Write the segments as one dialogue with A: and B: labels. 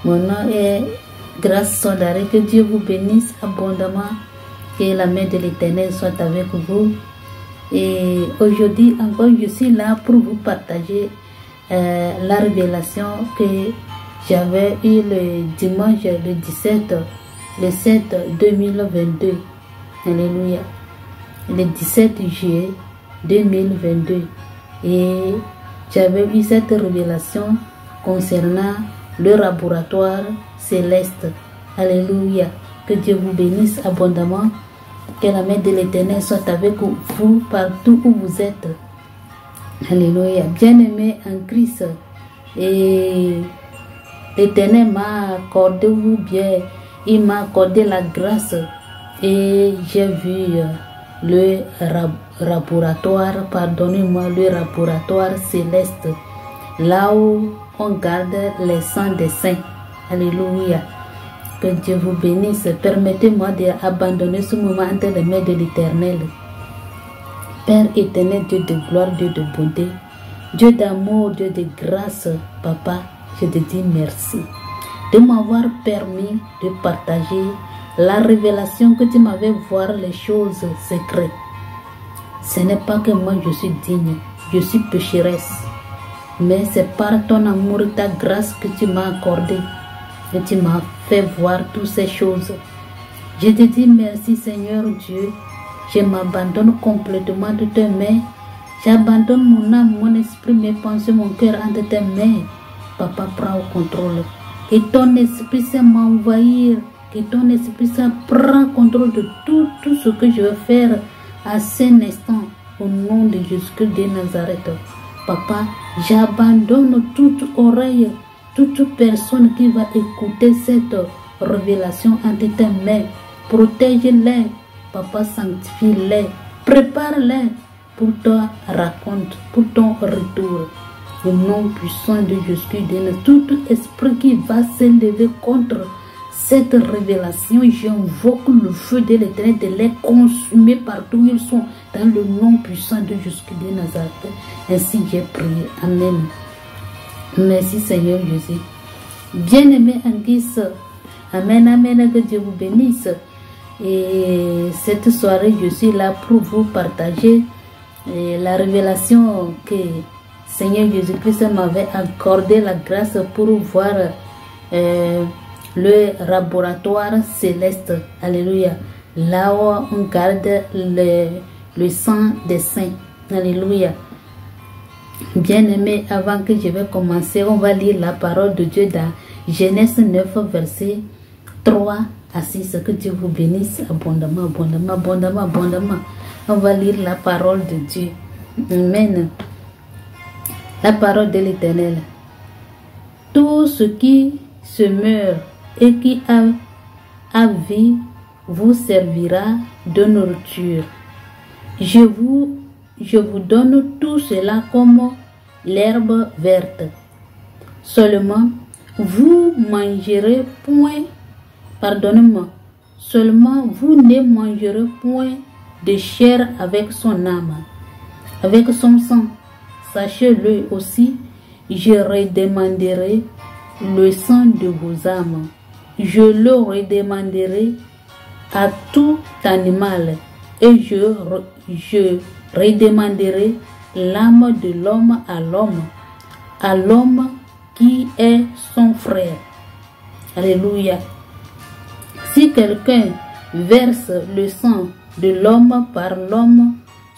A: Mon nom est Grâce Sondaré. Que Dieu vous bénisse abondamment. Que la main de l'Éternel soit avec vous. Et aujourd'hui encore, je suis là pour vous partager la révélation que j'avais eu le dimanche, le 7 2022. Alléluia. Le 17 juillet 2022. Et j'avais eu cette révélation concernant le laboratoire céleste. Alléluia. Que Dieu vous bénisse abondamment. Que la main de l'Éternel soit avec vous partout où vous êtes. Alléluia. Bien-aimés en Christ. Et l'Éternel m'a accordé, ou bien il m'a accordé la grâce. Et j'ai vu le laboratoire, pardonnez-moi, le laboratoire céleste. Là où on garde les sangs des saints. Alléluia. Que Dieu vous bénisse. Permettez-moi d'abandonner ce moment entre les mains de l'Éternel. Père éternel, Dieu de gloire, Dieu de bonté, Dieu d'amour, Dieu de grâce, Papa, je te dis merci de m'avoir permis de partager la révélation que tu m'avais voir les choses secrètes. Ce n'est pas que moi je suis digne, je suis pécheresse, mais c'est par ton amour et ta grâce que tu m'as accordé, que tu m'as fait voir toutes ces choses. Je te dis merci Seigneur Dieu. Je m'abandonne complètement de tes mains. J'abandonne mon âme, mon esprit, mes pensées, mon cœur entre tes mains. Papa, prends au contrôle. Que ton esprit saint m'envahir. Que ton esprit saint prend contrôle de tout ce que je vais faire à cet instant. Au nom de Jésus-Christ de Nazareth. Papa, j'abandonne toute oreille, toute personne qui va écouter cette révélation entre tes mains. Protège-les. Papa, sanctifie-les, prépare-les pour ton raconte, pour ton retour. Au nom puissant de Jésus-Christ, tout esprit qui va s'élever contre cette révélation, j'invoque le feu de l'Éternel de les consumer partout où ils sont, dans le nom puissant de Jésus-Christ de Nazareth. Ainsi j'ai prié. Amen. Merci Seigneur Jésus. Bien-aimé en Christ. Amen, amen, que Dieu vous bénisse. Et cette soirée, je suis là pour vous partager la révélation que Seigneur Jésus-Christ m'avait accordé la grâce pour voir le laboratoire céleste. Alléluia. Là où on garde le sang des saints. Alléluia. Bien-aimé, avant que je vais commencer, on va lire la parole de Dieu dans Genèse 9, verset 3 à 6. Que Dieu vous bénisse abondamment, abondamment, abondamment, abondamment. On va lire la parole de Dieu. Amen. La parole de l'Éternel. Tout ce qui se meurt et qui a vie vous servira de nourriture. Je vous donne tout cela comme l'herbe verte. Seulement, vous mangerez point, pardonnez-moi, seulement vous ne mangerez point de chair avec son âme, avec son sang. Sachez-le aussi, je redemanderai le sang de vos âmes. Je le redemanderai à tout animal et je redemanderai l'âme de l'homme à l'homme qui est son frère. Alléluia. Si quelqu'un verse le sang de l'homme par l'homme,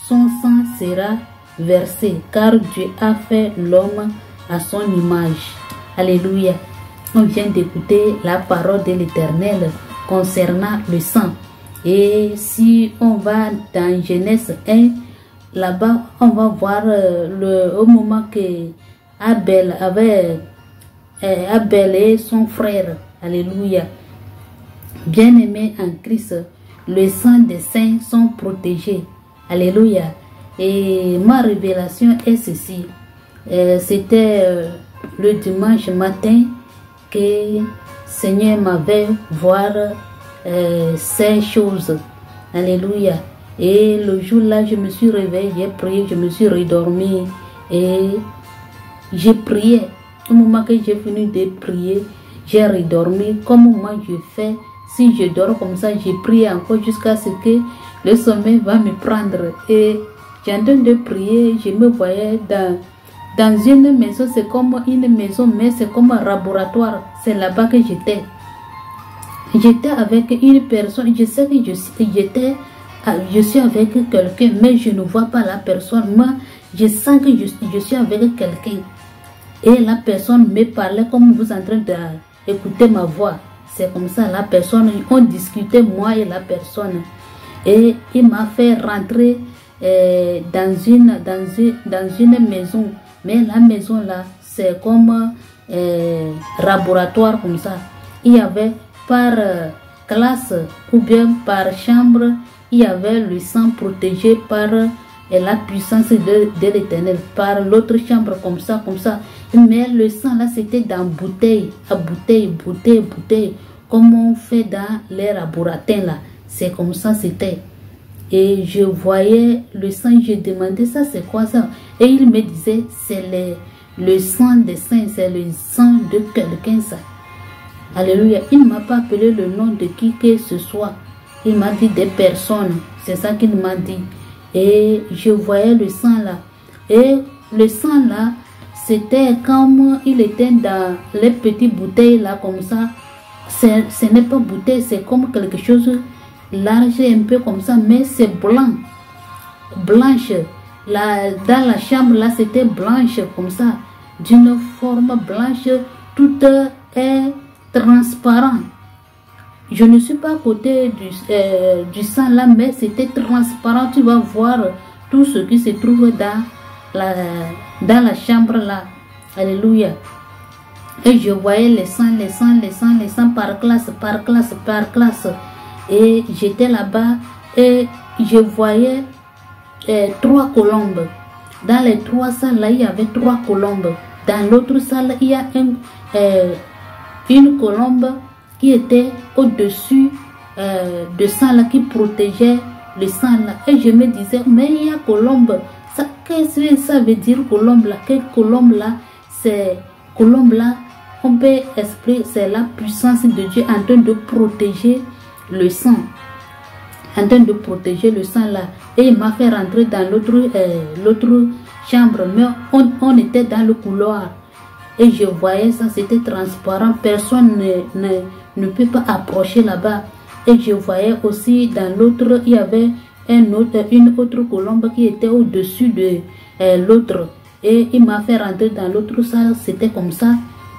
A: son sang sera versé, car Dieu a fait l'homme à son image. Alléluia. On vient d'écouter la parole de l'Éternel concernant le sang. Et si on va dans Genèse 1, là-bas, on va voir au moment que Abel et son frère. Alléluia. Bien-aimés en Christ, le sang des saints sont protégés. Alléluia. Et ma révélation est ceci. C'était le dimanche matin que Seigneur m'avait voir ces choses. Alléluia. Et le jour-là, je me suis réveillée, j'ai prié, je me suis redormie et j'ai prié. Au moment que j'ai fini de prier, j'ai redormi, comme moi je fais. Si je dors comme ça, je prie encore jusqu'à ce que le sommeil va me prendre. Et j'ai en train de prier, je me voyais dans une maison, c'est comme une maison, mais c'est comme un laboratoire. C'est là-bas que j'étais. J'étais avec une personne, je sais que je suis avec quelqu'un, mais je ne vois pas la personne. Moi, je sens que je suis avec quelqu'un. Et la personne me parlait comme vous êtes en train d'écouter ma voix. C'est comme ça, la personne, on discutait, moi et la personne. Et il m'a fait rentrer dans une maison. Mais la maison là, c'est comme laboratoire comme ça. Il y avait par classe ou bien par chambre, il y avait le sang protégé par la puissance de l'Éternel. Par l'autre chambre comme ça. Mais le sang là, c'était dans bouteille, à bouteille, comme on fait dans les laboratoires là. C'est comme ça, c'était. Et je voyais le sang, je demandais ça, c'est quoi ça? Et il me disait, c'est le sang des saints, c'est le sang de quelqu'un ça. Alléluia. Il ne m'a pas appelé le nom de qui que ce soit. Il m'a dit des personnes. C'est ça qu'il m'a dit. Et je voyais le sang là. Et le sang là, c'était comme il était dans les petites bouteilles là, comme ça. Ce n'est pas bouteille, c'est comme quelque chose large, un peu comme ça, mais c'est blanc. Blanche. Là, dans la chambre là, c'était blanche comme ça. D'une forme blanche, tout est transparent. Je ne suis pas à côté du sang là, mais c'était transparent. Tu vas voir tout ce qui se trouve dans la chambre là. Alléluia. Et je voyais les sangs par classe. Et j'étais là-bas et je voyais 3 colombes. Dans les 3 salles là, il y avait 3 colombes. Dans l'autre salle, il y a une colombe qui était au-dessus de sang là, qui protégeait le sang là. Et je me disais, mais il y a colombe. Qu'est-ce que ça veut dire colombe là? Quelle colombe là? C'est colombe là, on peut expliquer, c'est la puissance de Dieu en train de protéger le sang. En train de protéger le sang là. Et il m'a fait rentrer dans l'autre chambre. Mais on était dans le couloir. Et je voyais ça, c'était transparent. Personne ne peut pas approcher là-bas. Et je voyais aussi dans l'autre, il y avait une autre colombe qui était au-dessus de l'autre. Et il m'a fait rentrer dans l'autre salle. C'était comme ça.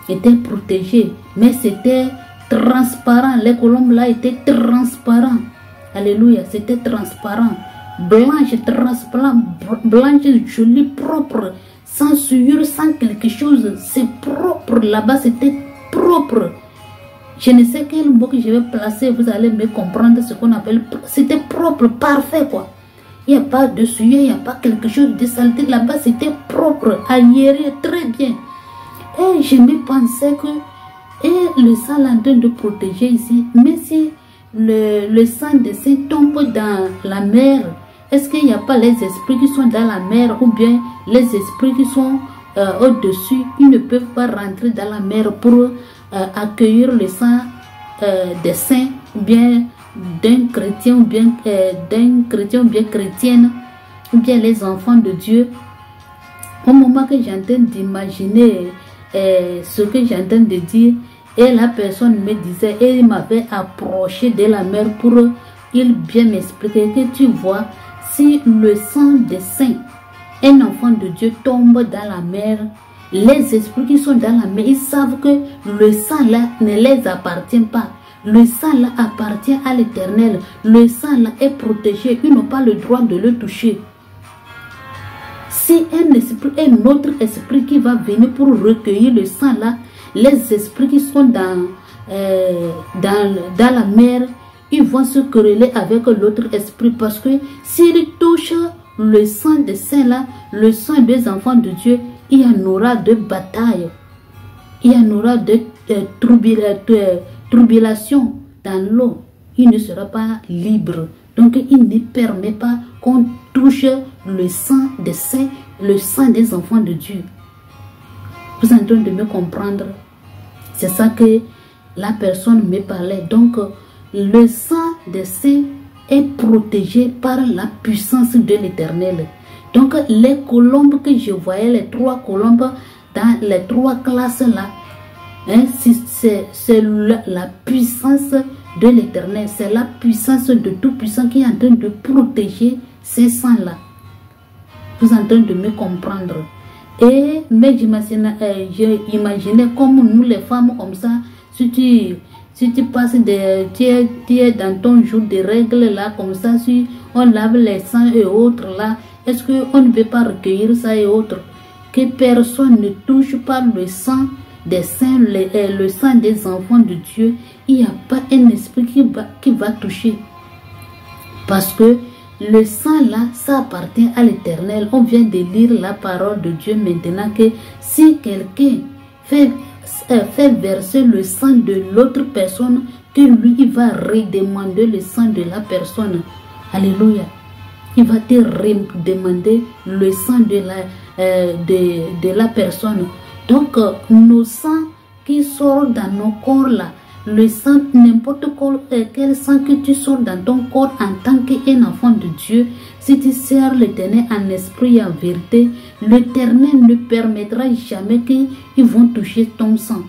A: Était protégé. Mais c'était transparent. Les colombes là étaient transparents. Alléluia. C'était transparent. Blanche, transparent. Blanche, jolie, propre. Sans souillure, sans quelque chose. C'est propre. Là-bas, c'était propre. Je ne sais quel mot que je vais placer. Vous allez me comprendre ce qu'on appelle. C'était propre, parfait quoi. Il n'y a pas de souillure, il n'y a pas quelque chose de saleté. Là-bas, c'était propre, aéré, très bien. Et je me pensais que le sang est en train de protéger ici. Mais si le sang de saint tombe dans la mer, est-ce qu'il n'y a pas les esprits qui sont dans la mer ou bien les esprits qui sont au-dessus? Ils ne peuvent pas rentrer dans la mer pour accueillir le sang des saints ou bien d'un chrétien ou bien chrétienne ou bien les enfants de Dieu. Au moment que j'entends d'imaginer ce que j'entends de dire, et la personne me disait, et il m'avait approché de la mer pour il bien m'expliquer que tu vois, si le sang des saints, un enfant de Dieu tombe dans la mer, les esprits qui sont dans la mer, ils savent que le sang là ne les appartient pas. Le sang là appartient à l'Éternel. Le sang là est protégé. Ils n'ont pas le droit de le toucher. Si un autre esprit qui va venir pour recueillir le sang là, les esprits qui sont dans la mer, ils vont se quereller avec l'autre esprit. Parce que s'ils touchent le sang des saints là, le sang des enfants de Dieu, il y en aura de batailles. Il y en aura de tribulation dans l'eau. Il ne sera pas libre. Donc il ne permet pas qu'on touche le sang des saints, le sang des enfants de Dieu. Vous êtes en train de me comprendre? C'est ça que la personne me parlait. Donc, le sang des saints est protégé par la puissance de l'Éternel. Donc, les colombes que je voyais, les 3 colombes dans les 3 classes là, hein, c'est la puissance de l'Éternel. C'est la puissance de Tout-Puissant qui est en train de protéger ces sangs-là. Vous êtes en train de me comprendre. Et mais j'imaginais comme nous les femmes comme ça, si tu passes tu es dans ton jour de règles là, comme ça, si on lave les sangs et autres là, est-ce qu'on ne peut pas recueillir ça et autres? Que personne ne touche pas le sang des saints, le sang des enfants de Dieu. Il n'y a pas un esprit qui va toucher. Parce que le sang là, ça appartient à l'Éternel. On vient de lire la parole de Dieu maintenant que si quelqu'un fait verser le sang de l'autre personne, que lui, il va redemander le sang de la personne. Alléluia. Il va te redemander le sang de la personne. Donc, nos sangs qui sortent dans nos corps là, le sang, n'importe quel sang que tu sors dans ton corps en tant qu'un enfant de Dieu, si tu sers l'Éternel en esprit et en vérité, l'Éternel ne permettra jamais qu'ils vont toucher ton sang.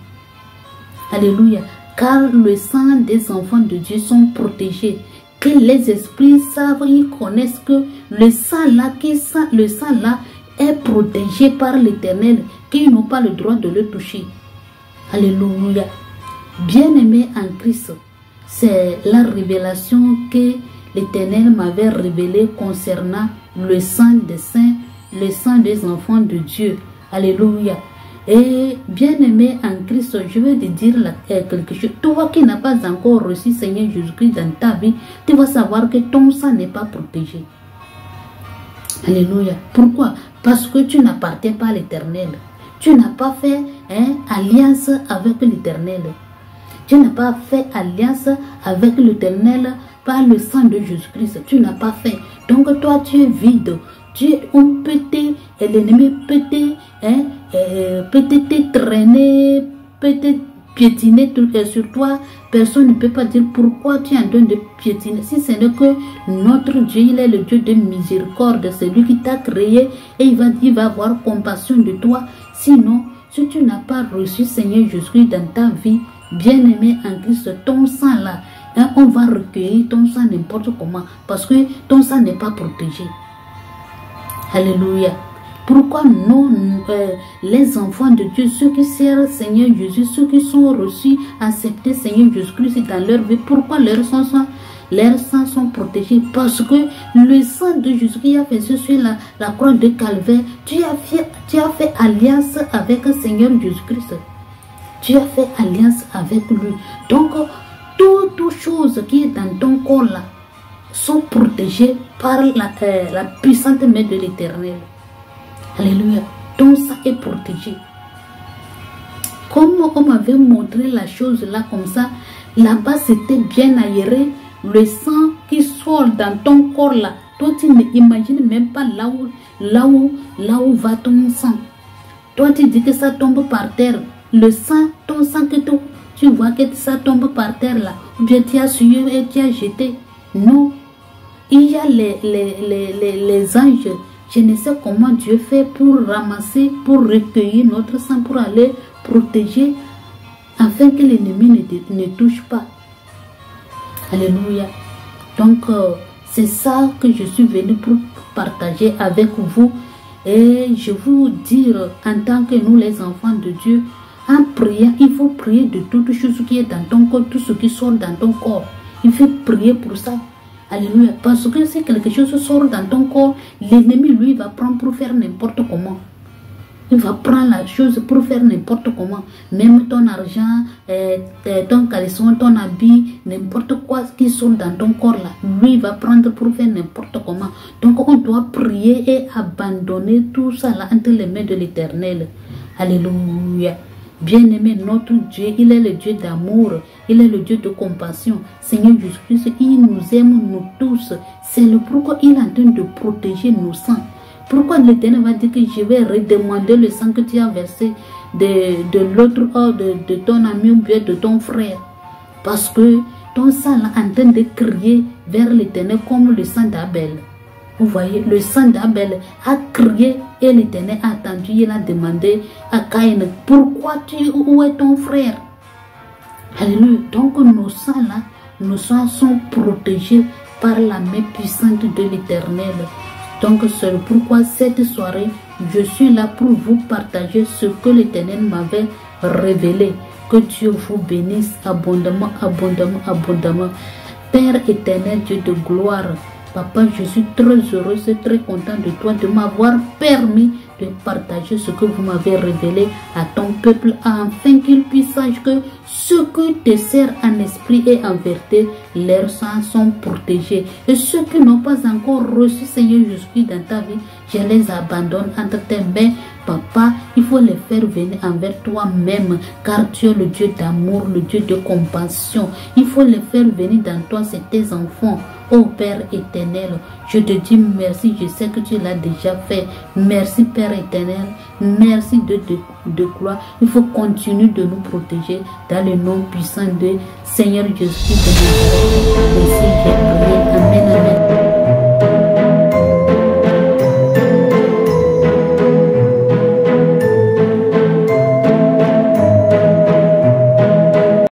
A: Alléluia. Car le sang des enfants de Dieu sont protégés. Que les esprits savent, ils connaissent que le sang là est protégé par l'Éternel, qu'ils n'ont pas le droit de le toucher. Alléluia. Bien-aimé en Christ, c'est la révélation que l'Éternel m'avait révélée concernant le sang des saints, le sang des enfants de Dieu. Alléluia. Et bien-aimé en Christ, je vais te dire quelque chose. Toi qui n'as pas encore reçu Seigneur Jésus-Christ dans ta vie, tu vas savoir que ton sang n'est pas protégé. Alléluia. Pourquoi? Parce que tu n'appartiens pas à l'Éternel. Tu n'as pas fait alliance avec l'Éternel. Tu n'as pas fait alliance avec l'Éternel par le sang de Jésus-Christ. Tu n'as pas fait. Donc toi, tu es vide. On peut l'ennemi peut te traîner, peut te piétiner sur toi. Personne ne peut pas dire pourquoi tu es en train de piétiner. Si ce n'est que notre Dieu, il est le Dieu de miséricorde. C'est lui qui t'a créé et il va avoir compassion de toi. Sinon, si tu n'as pas reçu Seigneur Jésus dans ta vie, bien-aimé en Christ, ton sang là, on va recueillir ton sang n'importe comment parce que ton sang n'est pas protégé. Alléluia. Pourquoi non, les enfants de Dieu, ceux qui servent Seigneur Jésus, ceux qui sont reçus, acceptés Seigneur Jésus-Christ dans leur vie, pourquoi leurs sangs sont protégés? Parce que le sang de Jésus qui a fait sur la croix de Calvaire, tu as fait alliance avec le Seigneur Jésus-Christ. Tu as fait alliance avec lui. Donc, toute chose qui est dans ton corps là sont protégées par la puissante main de l'Éternel. Alléluia. Ton sang est protégé. Comme on m'avait montré la chose là comme ça, là-bas c'était bien aéré. Le sang qui sort dans ton corps là, toi tu n'imagines même pas là où va ton sang. Toi tu dis que ça tombe par terre. Le sang, ton sang que tu vois que ça tombe par terre là, ou bien tu as suivi et tu as jeté. Non. Il y a les anges. Je ne sais comment Dieu fait pour ramasser, pour recueillir notre sang, pour aller protéger, afin que l'ennemi ne touche pas. Alléluia. Donc, c'est ça que je suis venu pour partager avec vous. Et je vous dire, en tant que nous les enfants de Dieu, en priant, il faut prier de toute chose qui est dans ton corps, tout ce qui sort dans ton corps. Il faut prier pour ça. Alléluia. Parce que si quelque chose sort dans ton corps, l'ennemi, lui, va prendre pour faire n'importe comment. Il va prendre la chose pour faire n'importe comment. Même ton argent, ton caleçon, ton habit, n'importe quoi qui sort dans ton corps là, lui, il va prendre pour faire n'importe comment. Donc, on doit prier et abandonner tout ça là entre les mains de l'Éternel. Alléluia. Bien-aimé, notre Dieu, il est le Dieu d'amour, il est le Dieu de compassion. Seigneur Jésus-Christ, il nous aime, nous tous. C'est le pourquoi il est en train de protéger nos sangs. Pourquoi l'Éternel va dire que je vais redemander le sang que tu as versé de l'autre, de ton ami ou bien de ton frère. Parce que ton sang est en train de crier vers l'Éternel comme le sang d'Abel. Vous voyez, le sang d'Abel a crié et l'Éternel a attendu. Il a demandé à Caïn, pourquoi où est ton frère? Alléluia. Donc nos sangs sont protégés par la main puissante de l'Éternel. Donc c'est pourquoi cette soirée, je suis là pour vous partager ce que l'Éternel m'avait révélé. Que Dieu vous bénisse abondamment, abondamment, abondamment. Père éternel, Dieu de gloire, Papa, je suis très heureux et très content de toi, de m'avoir permis de partager ce que vous m'avez révélé à ton peuple, afin qu'il puisse savoir que ceux qui te servent en esprit et en vérité, leurs sangs sont protégés. Et ceux qui n'ont pas encore reçu Seigneur Jésus dans ta vie, je les abandonne entre tes mains. Papa, il faut les faire venir envers toi-même, car tu es le Dieu d'amour, le Dieu de compassion. Il faut les faire venir dans toi, c'est tes enfants. Oh Père éternel, je te dis merci, je sais que tu l'as déjà fait. Merci Père éternel, merci de gloire. Il faut continuer de nous protéger dans le nom puissant de Seigneur Jésus de Nazareth.